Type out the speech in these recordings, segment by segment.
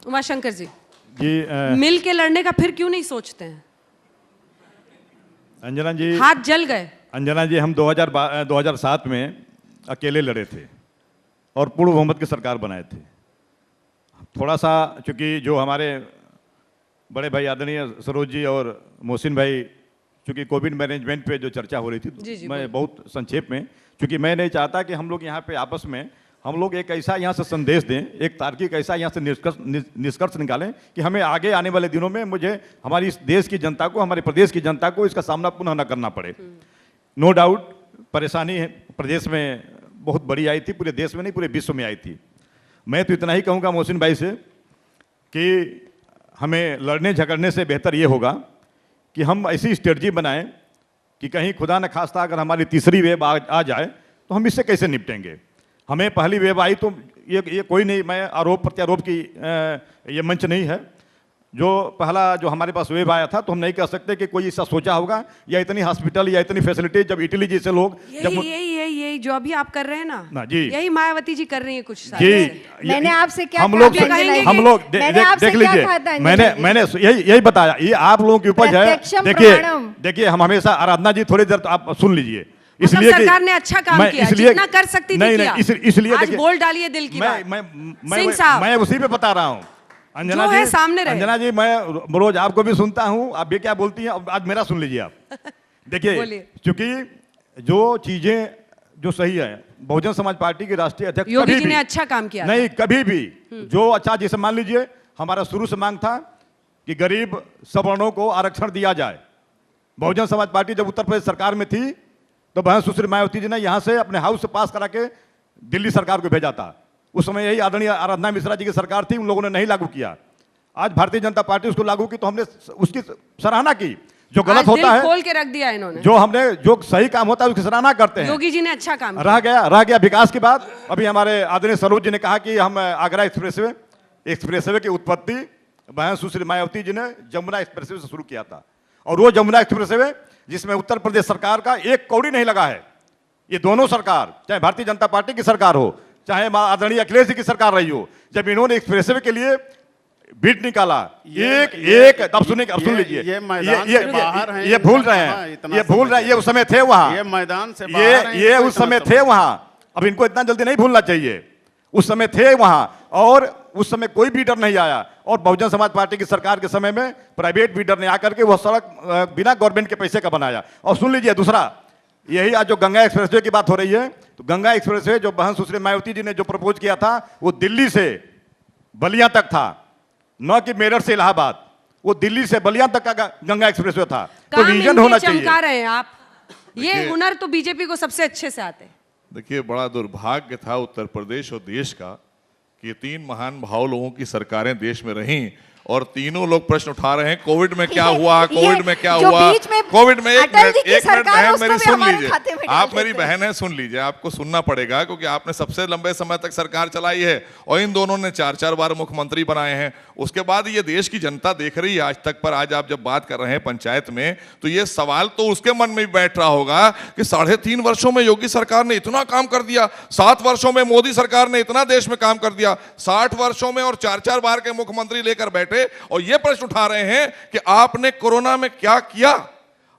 उमाशंकर जी जी मिल के लड़ने का फिर क्यों नहीं सोचते हैं? अंजना जी, हाथ जल गए। अंजना जी, हम 2007 में अकेले लड़े थे और पूर्ण बहुमत की सरकार बनाए थे। थोड़ा सा चूंकि जो हमारे बड़े भाई आदरणीय सरोज जी और मोहसिन भाई, चूंकि कोविड मैनेजमेंट पे जो चर्चा हो रही थी, जी, मैं बहुत संक्षेप में, क्योंकि मैं नहीं चाहता कि हम लोग यहाँ पे आपस में हम लोग एक ऐसा यहाँ से संदेश दें, एक तार्किक ऐसा यहाँ से निष्कर्ष निकालें कि हमें आगे आने वाले दिनों में हमारी इस देश की जनता को, हमारे प्रदेश की जनता को इसका सामना पुनः न करना पड़े। नो डाउट परेशानी प्रदेश में बहुत बड़ी आई थी, पूरे देश में नहीं पूरे विश्व में आई थी। मैं तो इतना ही कहूँगा मोहसिन भाई से कि हमें लड़ने झगड़ने से बेहतर ये होगा कि हम ऐसी स्ट्रेटजी बनाएं कि कहीं खुदा न खास्ता अगर हमारी तीसरी वेव आ जाए तो हम इससे कैसे निपटेंगे। हमें पहली वेव आई तो ये कोई नहीं, मैं आरोप प्रत्यारोप की ये मंच नहीं है। जो पहला जो हमारे पास वेव आया था तो हम नहीं कह सकते कि कोई ऐसा सोचा होगा या इतनी हॉस्पिटल या इतनी फैसिलिटी, जब इटली जैसे लोग यही जो अभी आप कर रहे हैं ना जी, यही मायावती जी कर रही है कुछ जी। मैंने आपसे क्या हम लोग देख लीजिए, मैंने यही बताया, ये आप लोगों की उपज है। देखिए हम हमेशा, आराधना जी थोड़ी देर तो आप सुन लीजिए, इसलिए सरकार ने अच्छा काम किया, जितना कर सकती थी किया। इसलिए आज बोल डालिए दिल की बात। मैं उसी पे बता रहा हूँ अंजना जी, सामने अंजना जी, मैं रोज आपको भी सुनता हूँ, आप ये क्या बोलती हैं, आज मेरा सुन लीजिए आप। देखिए क्योंकि जो चीजें जो सही है, बहुजन समाज पार्टी के राष्ट्रीय अध्यक्ष योगी जी ने अच्छा काम किया नहीं, कभी भी जो अच्छा, जैसे मान लीजिए हमारा शुरू से मांग था कि गरीब सवर्णों को आरक्षण दिया जाए। बहुजन समाज पार्टी जब उत्तर प्रदेश सरकार में थी तो बहन सुश्री मायावती जी ने यहाँ से अपने हाउस से पास करा के दिल्ली सरकार को भेजा था। उस समय यही आदरणीय आराधना मिश्रा जी की सरकार थी, उन लोगों ने नहीं लागू किया। आज भारतीय जनता पार्टी उसको लागू की तो हमने उसकी सराहना की। जो गलत होता है खोल के रख दिया इन्होंने, जो सही काम होता है उसकी सराहना करते हैं। योगी जी ने अच्छा काम रह गया विकास की बात। अभी हमारे आदरणीय सरोज जी ने कहा कि हम आगरा एक्सप्रेसवे की उत्पत्ति बहन सुश्री मायावती जी ने जमुना एक्सप्रेसवे से शुरू किया था, और वो जमुना एक्सप्रेसवे जिसमें उत्तर प्रदेश सरकार का एक कौड़ी नहीं लगा है। ये दोनों सरकार, चाहे भारतीय जनता पार्टी की सरकार हो, चाहे आदरणीय अखिलेश जी की सरकार रही हो, जब इन्होंने एक्सप्रेसवे के लिए बिड निकाला, अब सुन लीजिए, ये भूल रहे हैं, ये उस समय थे वहां, ये मैदान से ये उस समय थे वहां। अब इनको इतना जल्दी नहीं भूलना चाहिए, उस समय थे वहां और उस समय कोई बीडर नहीं आया। और बहुजन समाज पार्टी की सरकार के समय में प्राइवेट बीडर ने आकर के वह सड़क बिना गवर्नमेंट के पैसे का बनाया। और सुन लीजिए दूसरा, यही आज जो गंगा एक्सप्रेसवे की बात हो रही है, तो गंगा एक्सप्रेसवे जो बहन सुश्री मायावती जी ने जो प्रपोज किया था वो दिल्ली से बलिया तक था, न कि मेरठ से इलाहाबाद, वो दिल्ली से बलिया तक का गंगा एक्सप्रेसवे था। तो विजन होना चाहिए। चमका रहे हैं आप, ये हुनर तो बीजेपी को सबसे अच्छे से आते हैं। देखिए, बड़ा दुर्भाग्य था उत्तर प्रदेश और देश का कि तीन महान भाव लोगों की सरकारें देश में रहीं और तीनों लोग प्रश्न उठा रहे हैं कोविड में क्या हुआ, कोविड में क्या हुआ, कोविड में। एक मिनट बहन मेरी सुन लीजिए, आप मेरी बहन है, सुन लीजिए, आपको सुनना पड़ेगा क्योंकि आपने सबसे लंबे समय तक सरकार चलाई है और इन दोनों ने 4-4 बार मुख्यमंत्री बनाए हैं। उसके बाद ये देश की जनता देख रही है आज तक, पर आज आप जब बात कर रहे हैं पंचायत में तो ये सवाल तो उसके मन में भी बैठ रहा होगा कि 3.5 वर्षों में योगी सरकार ने इतना काम कर दिया, 7 वर्षों में मोदी सरकार ने इतना देश में काम कर दिया, 60 वर्षों में और 4-4 बार के मुख्यमंत्री लेकर बैठे और ये प्रश्न उठा रहे हैं कि आपने कोरोना में क्या किया।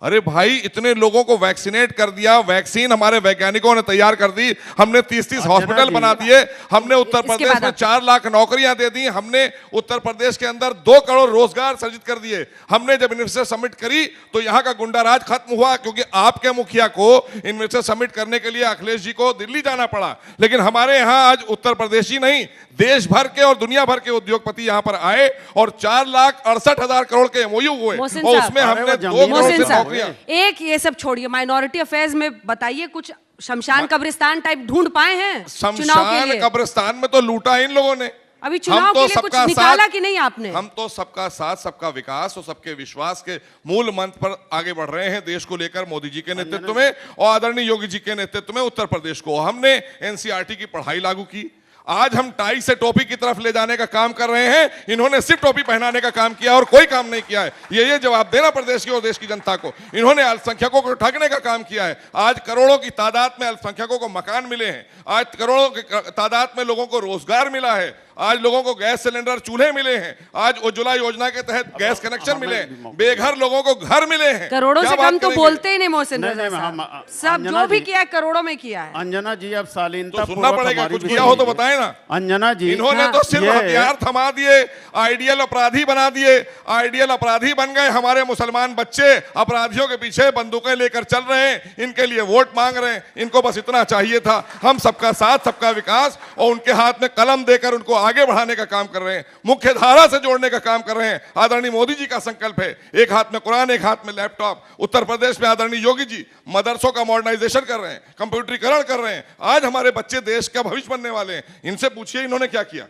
अरे भाई, इतने लोगों को वैक्सीनेट कर दिया, वैक्सीन हमारे वैज्ञानिकों ने तैयार कर दी, हमने 30-30 हॉस्पिटल बना दिए, हमने उत्तर प्रदेश में 4 लाख नौकरियां दे दी, हमने उत्तर प्रदेश के अंदर 2 करोड़ रोजगार सृजित कर दिए। हमने जब इन्वेस्टर समिट करी तो यहां का गुंडाराज खत्म हुआ, क्योंकि आपके मुखिया को इन्वेस्टर समिट करने के लिए अखिलेश जी को दिल्ली जाना पड़ा। लेकिन हमारे यहां आज उत्तर प्रदेश ही नहीं, देश भर के और दुनिया भर के उद्योगपति यहां पर आए और 4,68,000 करोड़ के एमओयू हुए और उसमें हमने 2 करोड़ से नौकरियां। एक ये सब छोड़िए, माइनॉरिटी अफेयर्स में बताइए, कुछ शमशान कब्रिस्तान टाइप ढूंढ पाए हैं? शमशान कब्रिस्तान में तो लूटा इन लोगों ने। अभी चुनाव के लिए कुछ निकाला कि नहीं आपने? हम तो सबका साथ, सबका विकास और सबके विश्वास के मूल मंत्र पर आगे बढ़ रहे हैं देश को लेकर, मोदी जी के नेतृत्व में और आदरणीय योगी जी के नेतृत्व में। उत्तर प्रदेश को हमने एनसीईआरटी की पढ़ाई लागू की, आज हम टाई से टोपी की तरफ ले जाने का काम कर रहे हैं, इन्होंने सिर्फ टोपी पहनाने का काम किया और कोई काम नहीं किया है। ये जवाब देना प्रदेश की और देश की जनता को। इन्होंने अल्पसंख्यकों को ठगने का काम किया है। आज करोड़ों की तादाद में अल्पसंख्यकों को मकान मिले हैं, आज करोड़ों की तादाद में लोगों को रोजगार मिला है, आज लोगों को गैस सिलेंडर चूल्हे मिले हैं, आज उज्ज्वला योजना के तहत गैस कनेक्शन मिले हैं, बेघर लोगों को घर मिले हैं। करोड़ों क्या से बात कम तो करेंगे? बोलते ही नहीं मोहसिन नहीं, रजा नहीं, साहब। हम- सब अंजना जो भी जी- किया है करोड़ों में किया है। अंजना जी अब शालीनता तो सुनना पड़ेगा, कुछ किया हो तो बताएं ना। अंजना जी इन्होंने हाँ। तो सिर्फ ये- हथियार थमा दिए, आइडियल अपराधी बना दिए, आइडियल अपराधी बन गए। हमारे मुसलमान बच्चे अपराधियों के पीछे बंदूकें लेकर चल रहे हैं, इनके लिए वोट मांग रहे हैं। इनको बस इतना चाहिए था, हम सबका साथ सबका विकास, और उनके हाथ में कलम देकर उनको आगे बढ़ाने का काम कर रहे हैं, मुख्य धारा से जोड़ने का काम कर रहे हैं। आदरणीय मोदी जी का संकल्प है, एक हाथ में कुरान एक हाथ में लैपटॉप। उत्तर प्रदेश में आदरणीय योगी जी मदरसों का मॉडर्नाइजेशन कर रहे हैं, कंप्यूटरीकरण कर रहे हैं। आज हमारे बच्चे देश का भविष्य बनने वाले हैं। इनसे पूछिए इन्होंने क्या किया।